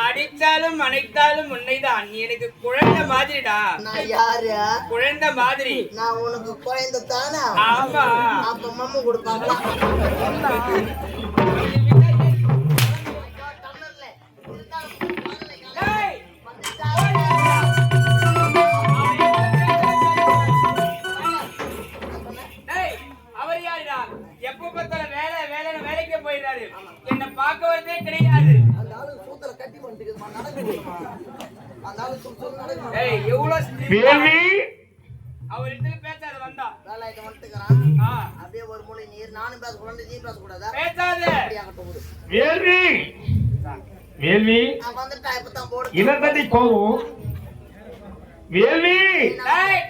அடித்தாலும் அணைத்தாலும் உன்னைதான். நீ எனக்கு குழந்தை மாதிரிடா. நான் யாரு? குழந்தை மாதிரி. நான் உனக்கு குழந்தை தானா? ஆமா. அப்ப மம்மு கொடுப்பாங்களா? என்ன பார்க்கவே கிடையாது. அவரிடத்துல பேசாத வந்தா அப்படியே ஒரு மூலை நீர் நானும் பேசக்கூடாது நீ பேசக்கூடாதா? பேசாத. வேள்வி வேள்வி வந்துட்டா இப்பதான் போடு. இனத்தடி கோவம் வேள்வி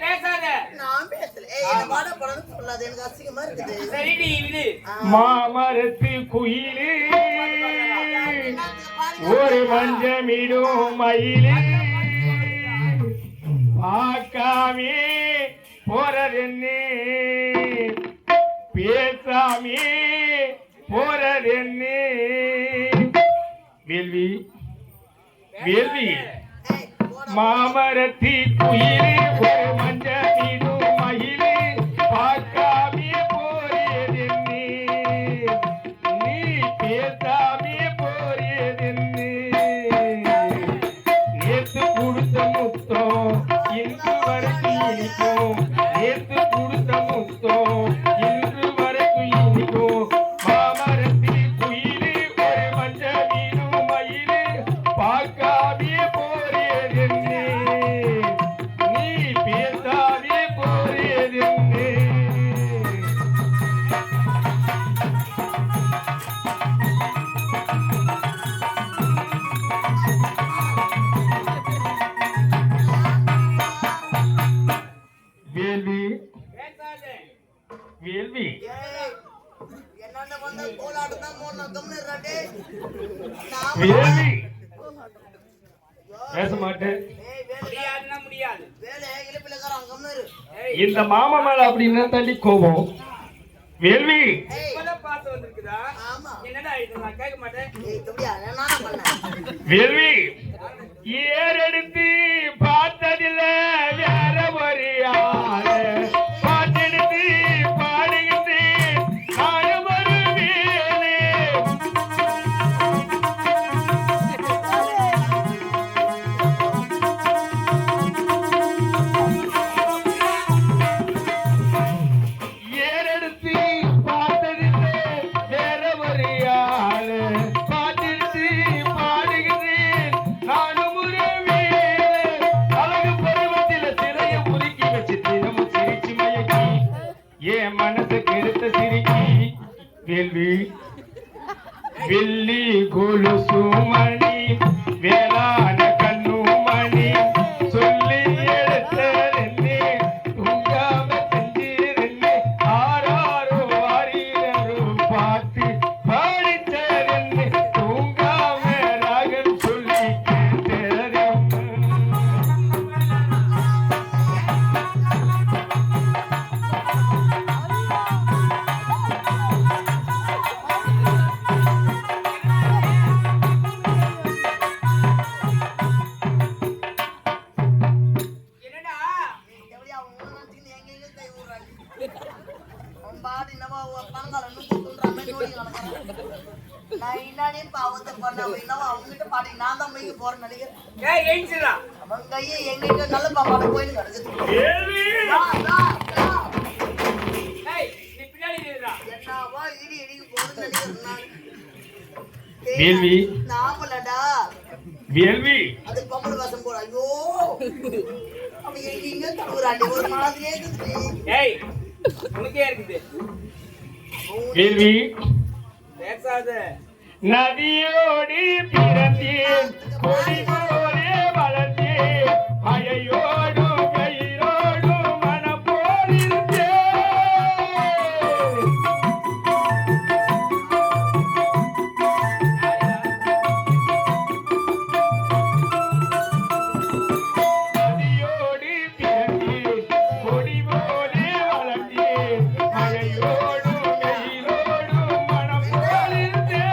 பேசாத. நான் பேசல. என்ன பாட படம்னு சொல்லாத, எனக்கு அசிங்கமா இருக்குது. சரிடி விடு. மாமரத்து குயிலே ஒரு மஞ்சமிடும் மயிலே பார்க்காமே போறதென்னே பேசாமே போறதென்னே. வேள்வி வேள்வி மாமரத்தி குயிலே ஒரு மஞ்சமிடும் மயிலே பார்க்காமே போறதென்னே நீ பேசாமே போறதென்னே. நேத்து கொடுத்த முத்தம் இன்று வரைக்கும் இனிக்கும். நேத்து கொடுத்த முத்தம் இன்று வரைக்கும் இனிக்கும். மாமரத்தி குயிலே ஒரு மஞ்சமிடும் மயிலே பார்க்காமே போறதென்னே நீ பேசாமே போறதென்னே. வேள்வி வேள்வி என்னென்ன வந்த கோலாட்டம் தான் மூணு கம்னு இருக்காண்டே. வேள்வி பேச மாட்டேன். முடியாது. வேலை இழுப்பில இருக்கான் கம்னு இரு. இந்த மாமா மேல அப்படின்னா தள்ளி கோபம். வேள்வி பாசம் வந்திருக்குதா? ஆமா. என்னடா இது? நான் கேட்க மாட்டேன். தம்பியா நானா பண்ணேன்? வேள்வி ஏறெடுத்து பார்த்ததில்ல வேற ஒரு ஆளு பாட்டெடுத்து பாடுகின்றேன் நானும் ஒரு வேலை. ஏறெடுத்து பார்த்ததில்ல வேற ஒரு ஆளு பாட்டெடுத்து பாடுகின்றேன் நானும் ஒரு வேலை. அழகு பருவத்தில சிறைய முறுக்கி வச்சு தினமும் சிரிச்சு மயக்கி என் மனசுக்கு எடுத்த சிரிக்கி. வேள்வி வெள்ளி கொலுசு மணி வேளாண் கண்ணு மணி சொல்லி எடுத்தே தூங்காம செஞ்சே ஆறாரோ வாரீரோ பார்த்து பாடித்தே தூங்காம ராகன் சொல்லி கேட்டே. என்னடா? எப்படியா உன்னை நினைச்சுக்கிட்டு எங்கெங்க கை விடுறாங்க? அவன் பாடி என்னவோ பணங்கால நூத்தி சொல்றான் மாதிரி ஓடி நடக்கிறான். நான் இன்னாடியே பாவத்தை பண்ண என்னவோ அவங்ககிட்ட பாடி நான் தான் மைக்கு போறேன்னு நினைக்கிறேன். ஏய் ஏஞ்சிரா. அவன் கையை எங்கிட்ட நல்ல பாப்பாட போயின்னு கிடக்குது. வேள்வி ஏய் நீ பின்னாடி நில்றா. என்னவா இடி இடிக்கு போறேன்னு நினைக்கிறேன் நான். வேள்வி நாமலடா வேள்வி அது பொம்பளை வாசம் போற. ஐயோ அவன் எங்க தடுறாண்டி ஒரு மாதிரியே இருக்குது. ஏய் உனக்கே இருக்குது. வேள்வி பேசாத. நதியோடி பிறந்தேன் கொடி போலே வளர்ந்தேன் மழையோடு கயிறோடு மனம் போலிருந்தேன். நதியோடி பிறந்தேன் கொடி போலே வளர்ந்தேன் மழையோடு கயிறோடு மனம் போலிருந்தேன்.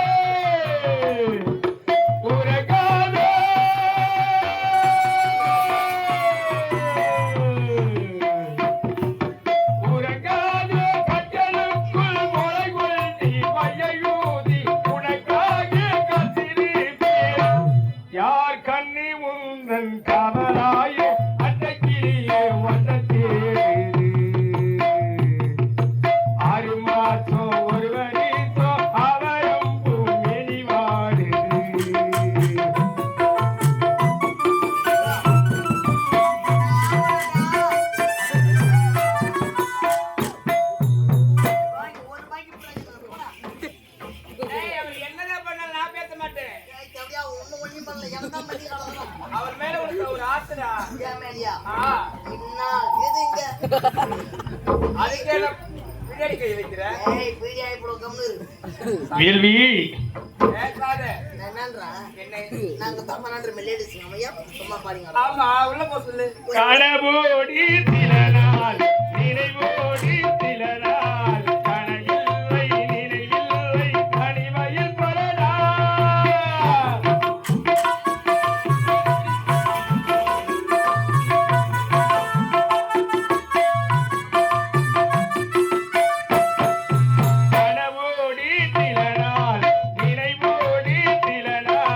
இல்ல எனக்கு தான் மெடி கலக்கலாம் அவர் மேல உனக்கு ஒரு ஆசைடா. ஏன் மேடியா ஆ, என்ன இது இங்க அதுக்கே நான் பின்னாடி கை வைக்கிறேன். ஏய் பீடி ஆயி போடு கம்னு இரு வேள்வி பேசாத. என்னன்றா என்ன? நாங்க தமிழ்நாட்டு மெலோடிஸ் ஐயா சும்மா பாடுங்க ஆமா, உள்ள போ சொல்லு. கனவோடி சில நாள் நினைவோடி சில நாள் கனையில்லை நினைவில்லை தனிமையில் பலனா கனவோடி சில நாள் நினைவோடி சில நாள்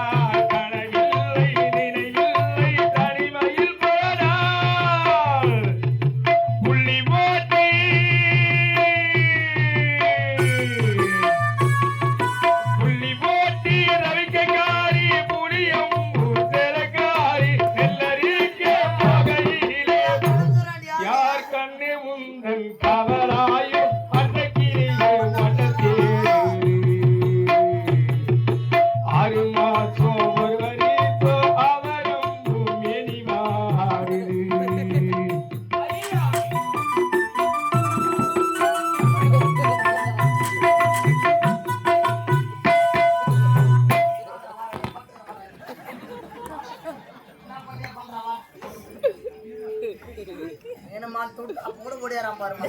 கனையில்லை நினைவில்லை தனிமையில் பலனா புள்ளி போட்டி புள்ளி போட்டி ரவிக்கைக்காரி புளியம் ஊசலக்காரி நெல்லரிக்க பகையிலே யார் கண்ணு உந்தன் கவலாயோ அன்னைக்கிரியே வண்ணத்தே ஆறு மாசம் ஒரு வரிசோ அவரும் மேனி மாறுது ஐயா, என்னமா தொட்டு அப்போ ஓடியாராம் பாருமா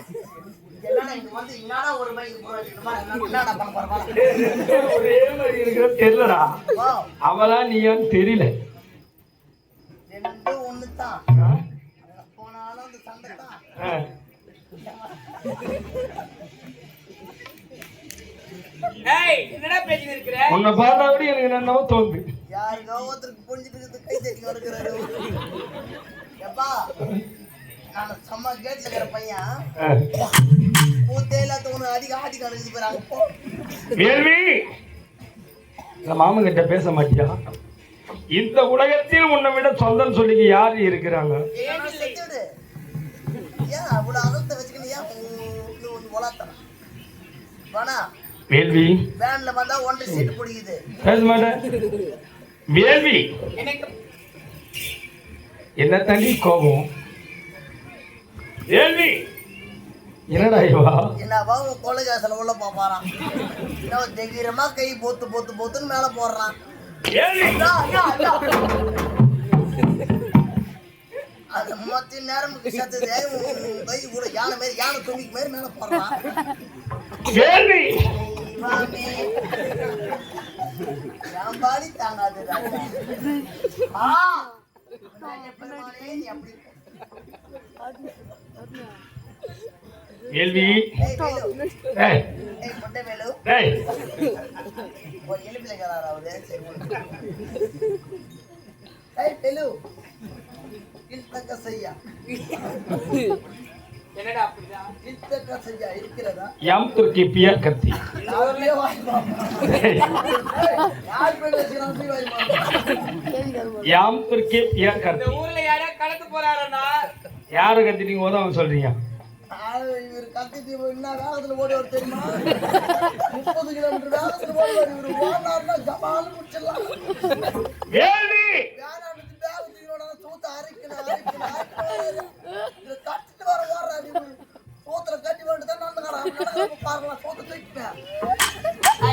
என்னடா இங்க வந்து என்னடா ஒரு பைக் போறா என்னடா பண்ண போறா ஒரே மாதிரி இருக்கிற தெரியலடா வா அவதான் நீயான்னு தெரியல ரெண்டும் ஒண்ணுதான் போனாலும் அந்த சண்டை தான் ஆ. ஏய், என்னடா பேசிட்டு இருக்கிற? உன்னை பார்த்தா கூட எனக்கு என்னவோ தோணுது யாருக்கோ ஒருத்தருக்கு புரிஞ்சுட்டு இருக்குது கை தட்டி வருகிறாரு எப்பா நான் சும்மா கேட்ல இருக்கிற பையன் ஆ. பூத்தே இல்லாத ஒன்று ஆடி கணக்குது போறாங்க போ வேள்வி இந்த மாமன் கிட்ட பேச மாட்டியா இந்த உலகத்தில் உன்னை விட சொந்தம் சொல்லிக்க யாரு இருக்கிறாங்க ஏன் செத்துடு ஏன் அவ்வளோ அகலத்தை வச்சுக்கணும் ஏன் ஒன்று வளர்த்தலாம் வேணா வேள்வி வேன்ல வந்தா ஒன்றரை சீட்டு பிடிக்குது பேச மாட்டேன் வேள்வி எனக்கு என்ன தண்ணி கோபம் வேள்வி என்னடா இவா என்னவா உன் கொலைகாசில் உள்ள போறான் இன்னும் தைரியமா கை போத்துன்னு மேல போடுறான் வேள்வி அது மொத்த நேரம் சத்தது கை கூட யானை துணிக்கு மாதிரி மேல போடுறான் வேள்வி இவாமே, என் பாடி தாங்காது ஆ பெருமானே, நீ அப்படி வேள்வி ஏய் வேலு ஏய் ஏய் பொட்டை வேலு ஏய் ஒரு எலும்பில கராரா அவரு சரி ஏய் வேலு கில்தக்க செய்யா என்னடா அப்படிடா? கில்தக்க செய்யா இருக்கிறதா எம் துர்க்கி பியர் கத்தி யாருமே வாய்ப்பா யார் பேர் வச்சுக்கிறான் போய் வாய்ப்பா எம் துர்க்கி பியர் இந்த கத்தி ஊர்ல யாரா கடந்து போறாரண்ணா? யாரு கத்திட்டீங்க அவன் சொல்றீங்க இவர் கத்திட்டு என்ன வேகத்துல ஓடி வர தெரியுமா 30 கிலோமீட்டர் வேகத்துல ஓடி வர இவர் ஓடினார்னா ஜமால் முடிச்சிடலாம் வேள்வி வேணாட்டு வேகத்தோட சூத்த அரைக்கணும் இதை கட்டிட்டு வர ஓடுறாரு இவர் சூத்துல கட்டி வந்துட்டு தான் நடந்துக்கிறான் பாருங்களா சூத்த தூக்கிட்டேன்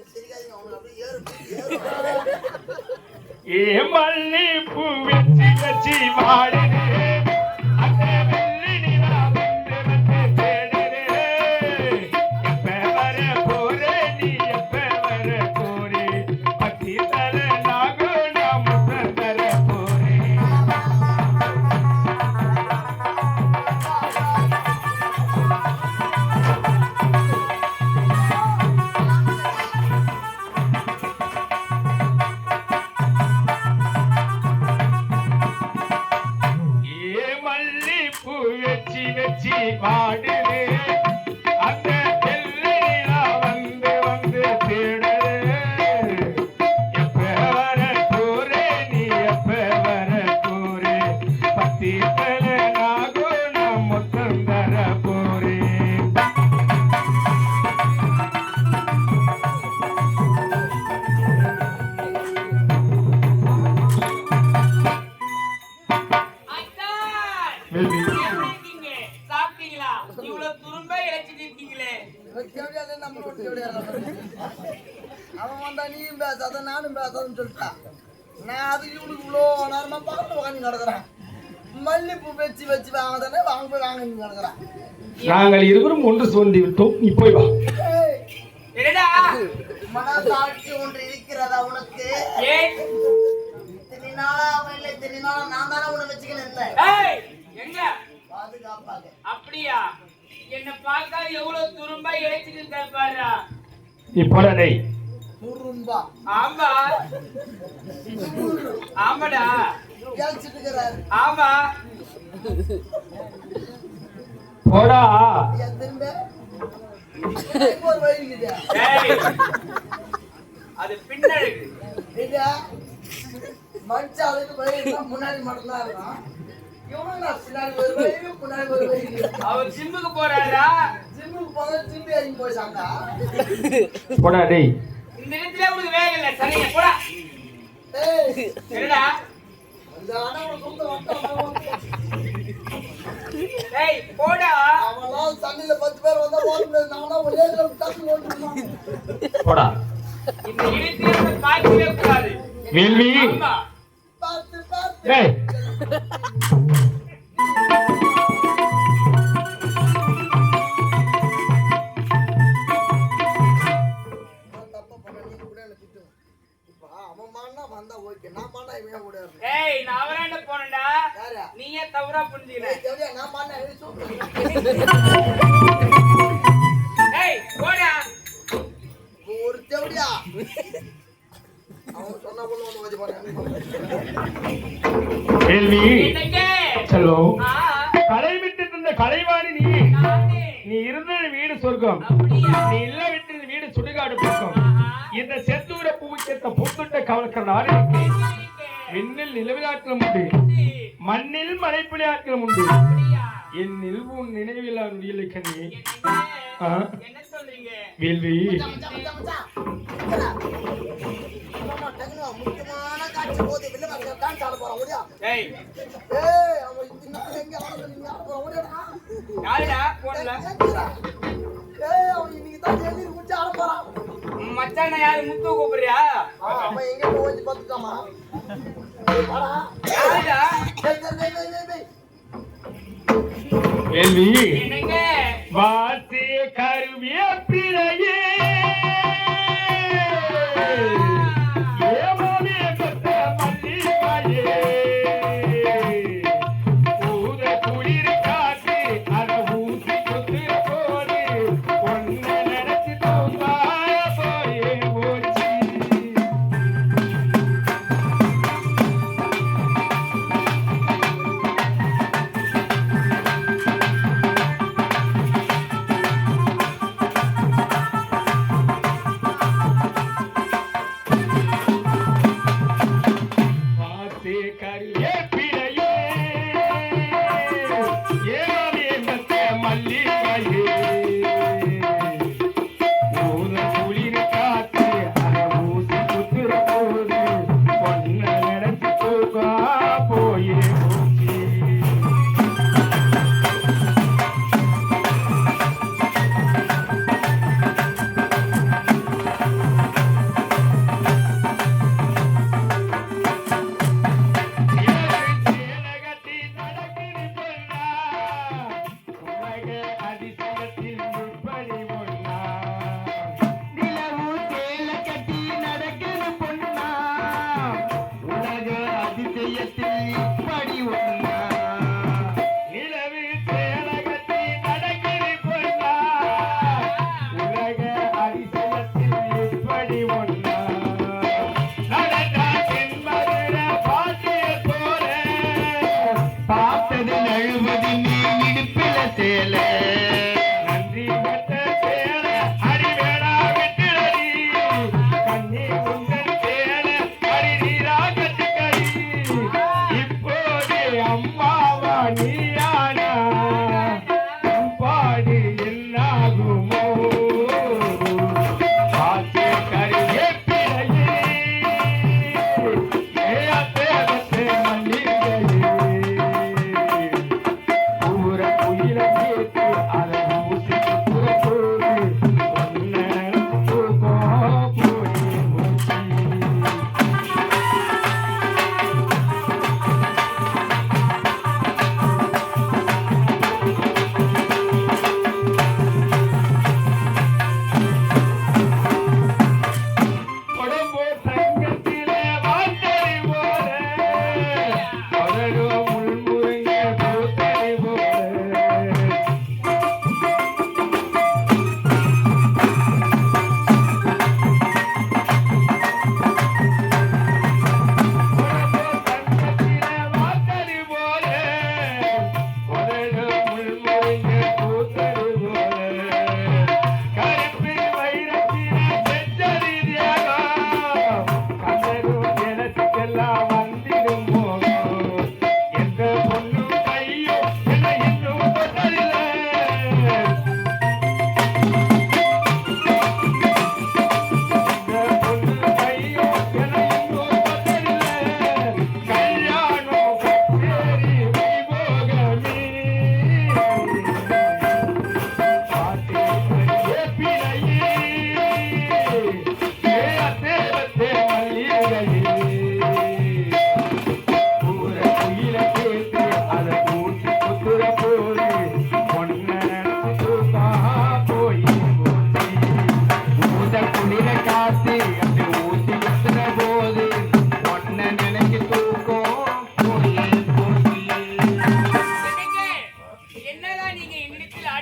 சிரிக்காதீங்க அவங்க அப்படியே ஏறும் ஏ மல்லி பூ வச்சி வச்சி வாடுது அந்த வெள்ளி நிலா வந்து வந்து தேடுது எப்ப வர போறே நீ எப்ப வர போறே பத்தி தர நாகோ நாம் தர போறே ஏ மல்லி பூ வச்சி வச்சி வாடுது அந்த வெள்ளி நிலா வந்து வந்து தேடுது எப்ப வர போறே நீ எப்ப வர போறே பத்தி தர நாகோ நாம் மொத்தம் தர போறே இவ்வளவு துரும்பா இழைச்சிட்டு இருக்கீங்களே. தேவையாலே நம்ம ஒரு தேவையான அவன் வந்தா நீயும் பேசாத நானும் பேசாதன்னு சொல்லிட்டான். நான் அதுக்கு இவனுக்கு இவ்வளோ நேரமா பக்கத்துல உட்காந்து கிடக்குறேன். மல்லிப்பூ வச்சு வச்சு வாங்கதானே வாங்க போய் வாங்க கிடக்குறேன். நாங்கள் இருவரும் ஒன்று சோர்ந்து விட்டோம். நீ போய் வா. என்னடா மனசாட்சி ஒன்று இருக்கிறதா உனக்கு? ஏன் இத்தனை நாளா அவன் இல்லை, இத்தனை நாளா நான் தானே உன்னை வச்சுக்கணும் இல்லை ஏய், எங்க பாதுகாப்பாக. அப்படியா? என்ன பார்த்தா எவ்வளவு துரும்பா இழைச்சிட்டு இருக்காரு பாருடா. நீ போடா டேய். துரும்பா ஆமா ஆமாடா ஏச்சிட்டு இருக்கிறாரு. ஆமா போடா. ஏன் திரும்ப எனக்கு ஒரு வழி இருக்குது. ஏய், அது பின்னழுக்கு. இதா மனுஷன் அதுக்கு வயிறுனா முன்னாடி மட்டும்தான் இருக்கும். இவனும் நான் பின்னாடி ஒரு வயிறு முன்னாடி ஒரு வயிறு. அவர் ஜிம்முக்கு போறாரா? ஜிம்முக்கு போனா ஜிம்மி இறங்கி போயிட்டாங்க. போடா டேய். இந்த இடத்துல உனக்கு வேலை இல்லை. சரிங்க போடா. ஏய் என்னடா அந்த ஆனா அவன் சொந்த வட்டம் ஏய் போடா. அவன்லாம் தண்ணியில 10 பேர் வந்தா ஓட முடியாது. நானா ஒரே இடத்துல டக்கு ஓடுறான். போடா. இந்த இடத்துல பார்க்கவே கூடாது. வேள்வி. ஆமா பார்த்து பார்த்து ஏய். நான் தப்பா பண்ண நீ கூட என்ன திட்டுவேன். இப்ப அவன் மான்னா வந்தா ஓகே, நான் மான்னா இவன் கூட இருப்பேன். ஏய் நான் அவராண்ட போனேன்டா. யாரா? நீயே தவறா புரிஞ்சுக்கிற. ஏய் தேவடியா, நான் மான்னா எழுதி சொல்றேன். ஏய் போடா. ஒரு தேவடியா அவன் சொன்ன பொண்ணு வந்து வச்சு போறேன். வேள்வி. என்னங்க செல்லம். ஆ களை விட்டு இருந்த கலைவாணி நீ. நானே. நீ இருந்த வீடு சொர்க்கம். அப்படியா? நீ இல்ல விட்டு வீடு சுடுகாடு பக்கம். ஆஹா. இந்த செத்தூர பூவிக்கேத்த புத்துட்ட கவலக்கிற நாடு விண்ணில் நிலவிலாற்றலும் உண்டு, மண்ணில் மலைப்பிள்ளையாற்றலும் உண்டு. அப்படியா? என்னில் உன் நினைவில் அருளியலை கண்ணி. என்னங்க? ஆ. என்ன சொல்றீங்க? வேள்வி. மச்சான், மச்சான், மச்சான். என்னடா? அம்மா, டக்குனு வா. முக்கியமான காட்சி போகுது. வெளில பாருங்க, டான்ஸ் ஆட போறோம். ஓடியா. ஏய் ஏய், அவன் இன்னும் எங்க ஆடுறது? நீங்க ஆட போறோம். ஓடியாடா. யாருடா போன்ல? எங்கடா? ஏய், அவன் இன்னைக்கு தான் எழுதி முடிச்சு ஆட போறான். மச்சான யாரு முத்து கூப்பிடுறியா? அவன் எங்க போய் ஓடி பார்த்துட்டாமா? ஏய், வாடா. யாருடா? டேய், டேய், டேய், டேய், டேய், டேய். வேள்வி. என்னங்க? வாசே கருவிய பிறையே ஏமாவே பெற்ற மல்லிகையே ஊத குளிர் காற்று அத ஊசி குத்துற போது ஒன்ன நினைச்சு தூங்காய போயே போச்சு.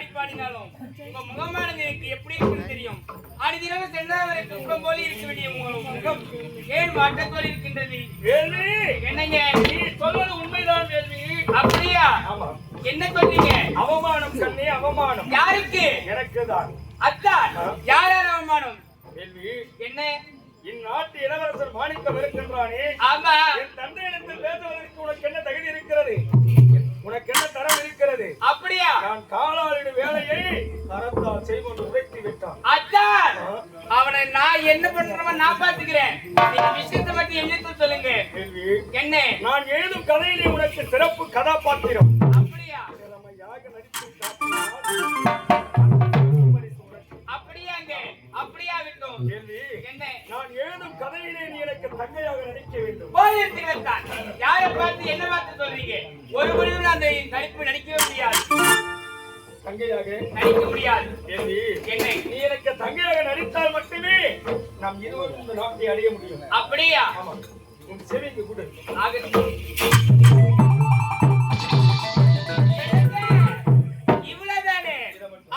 ஆடி பாடினாலும் உங்க முகமானது எனக்கு எப்படி இருக்குன்னு தெரியும். அடிதினம் சென்றவருக்கு முகம் போல இருக்க வேண்டிய முகம் ஏன் மாற்றத்தோடு இருக்கின்றது? வேள்வி, என்னங்க நீ சொல்வது உண்மைதான் வேள்வி. அப்படியா? ஆமா. என்ன சொல்றீங்க? அவமானம் கண்ணே, அவமானம். யாருக்கு? எனக்கு தான். அத்தான் யாரால அவமானம்? வேள்வி, என்ன? இந்நாட்டு இளவரசர் மாணிக்கம் இருக்கின்றானே, ஆமா. என் தந்தையிடத்தில் பேசுவதற்கு உனக்கு என்ன தகுதி இருக்கிறது? உனக்கு என்ன தரம் இருக்கிறது? அப்படியா? நான் காலாளின் வேலையை கரத்தால் செய்வது உரைத்து விட்டான். அத்தான் அவனை நான் என்ன பண்றவன் நான் பாத்துக்கிறேன். நீங்க விஷயத்தை பத்தி என்னன்னு சொல்லுங்க. வேள்வி, என்ன? நான் எழுதும் கதையிலே உனக்கு சிறப்பு கதாபாத்திரம். அப்படியா? திறமையாக நடித்து காட்டினால் அப்படியாங்க? அப்படியா விட்டோம். வேள்வி, என்ன? நான் எழுதும் கதையிலே நீ எனக்கு தங்கையாக நடிக்க வேண்டும். போயிருக்கிறதான் யாரை பார்த்து என்ன பார்த்து சொல்றீங்க? ஒரு முடிவில் அந்த நடிப்பு நடிக்கவே முடியாது. தங்கையாக நடிக்க முடியாது. வேள்வி, என்ன? நீ எனக்கு தங்கையாக நடித்தால் மட்டுமே நாம் இருவரும் இந்த நாட்டை அடைய முடியும். அப்படியா? ஆமா. உன் சேவைக்கு கொடு. ஆகட்டும். இவ்வளவுதானே?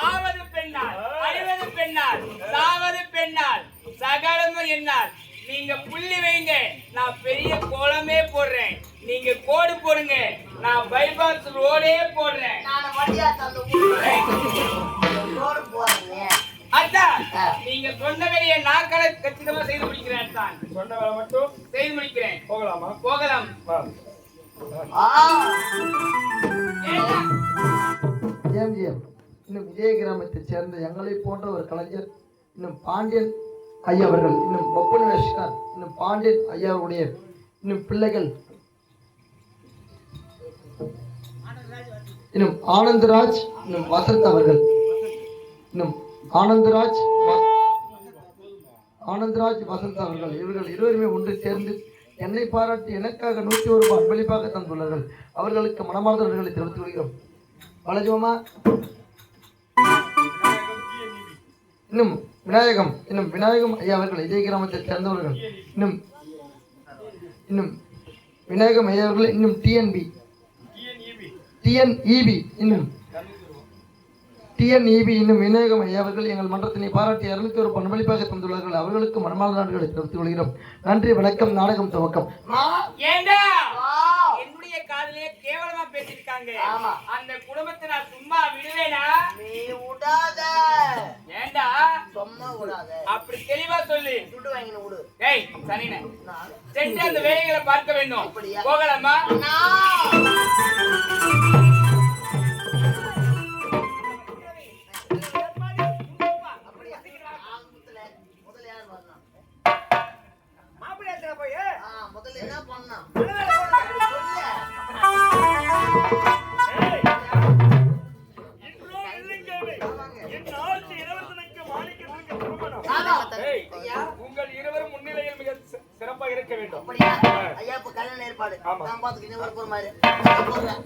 ஆவது பெண்ணால், அழிவது பெண்ணால், சாவது பெண்ணால், சகலமும் என்னால். நீங்க புள்ளி வைங்க, நான் பெரிய கோலமே போடுறேன். நீங்க கோடு போடுங்க, நான் பைபாஸ் ரோடே போடுறேன். நான் வண்டியா தந்து ரோடு போறீங்க. அதான் நீங்க சொன்ன வேலையை நான் கச்சிதமா செய்து முடிக்கிறேன். தான் சொன்ன வேலை மட்டும் செய்து முடிக்கிறேன். போகலாமா? போகலாம். வா. ஏண்டா? ஜிஎம் இன்னும் விஜய கிராமத்தைச் சேர்ந்த எங்களை போன்ற ஒரு கலைஞர், இன்னும் பாண்டியன் ஐயா அவர்கள், இன்னும் ஒப்பன் வேஷ்கார், இன்னும் பாண்டியன் ஐயாவுடைய இன்னும் பிள்ளைகள், இன்னும் ஆனந்தராஜ், இன்னும் வசந்த் அவர்கள், இன்னும் ஆனந்தராஜ் வசந்த் அவர்கள், இவர்கள் இருவருமே ஒன்று சேர்ந்து என்னை பாராட்டி எனக்காக 101 ரூபாய் அன்பளிப்பாக தந்துள்ளார்கள். அவர்களுக்கு மனமார்ந்த நன்றிகளை தெரிவித்துக் கொள்கிறோம். வளஜோமா, இன்னும் விநாயகம் ஐயா அவர்கள் இதே கிராமத்தை சேர்ந்தவர்கள், இன்னும் விநாயகம் ஐயா அவர்கள், இன்னும் டிஎன்இபி இன்னும் விநாயகம் ஐயா அவர்கள் எங்கள் மன்றத்தினை பாராட்டி 201 ரூபாய் அன்பளிப்பாக தந்துள்ளார்கள். அவர்களுக்கு மனமார்ந்த நன்றிகளை தெரிவித்துக் கொள்கிறோம். நன்றி, வணக்கம். நாடகம் துவக்கம். ஏண்டா? என்னுடைய காதலே கேவலமா பேசிருக்காங்க. ஆமா. அந்த குடும்பத்தை நான் சும்மா விடுவேனா? நீ விடாத. ஏண்டா? சும்மா விடாத. அப்படி தெளிவா சொல்லு. சுட்டு வாங்கின விடு. ஏய் சனினே, சென்று அந்த வேலைகளை பார்க்க வேண்டும். அப்படியா? போகலாமா? அண்ணா. முதல்ல என்ன பண்ணா? உங்கள் இருவரும் முன்னிலையில் மிக சிறப்பாக இருக்க வேண்டும். அப்படியா? ஐயா இப்ப கல்யாண ஏற்பாடு நான் பாத்துக்கிட்டே ஒரு போற மாதிரி போறேன்.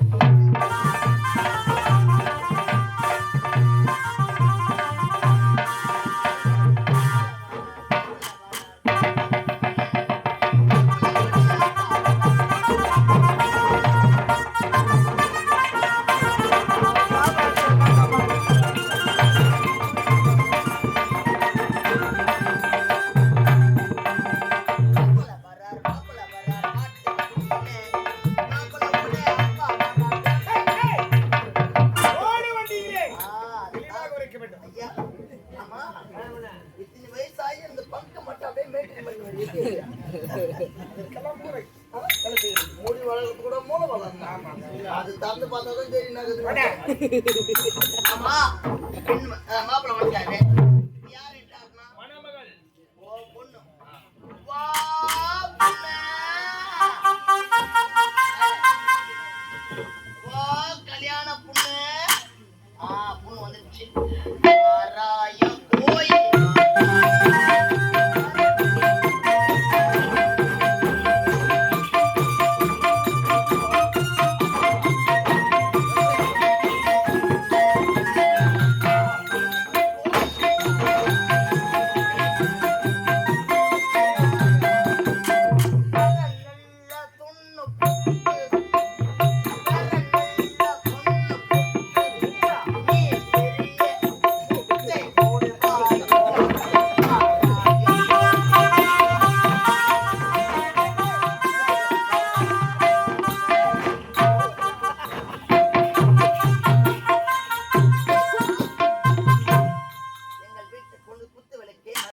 முடி வளர்றது கூட மூளை வளர்ந்தான். அது தந்து பார்த்தாதான் தெரியும். ஆமா மாப்பிள்ளை வந்துட்டாரு.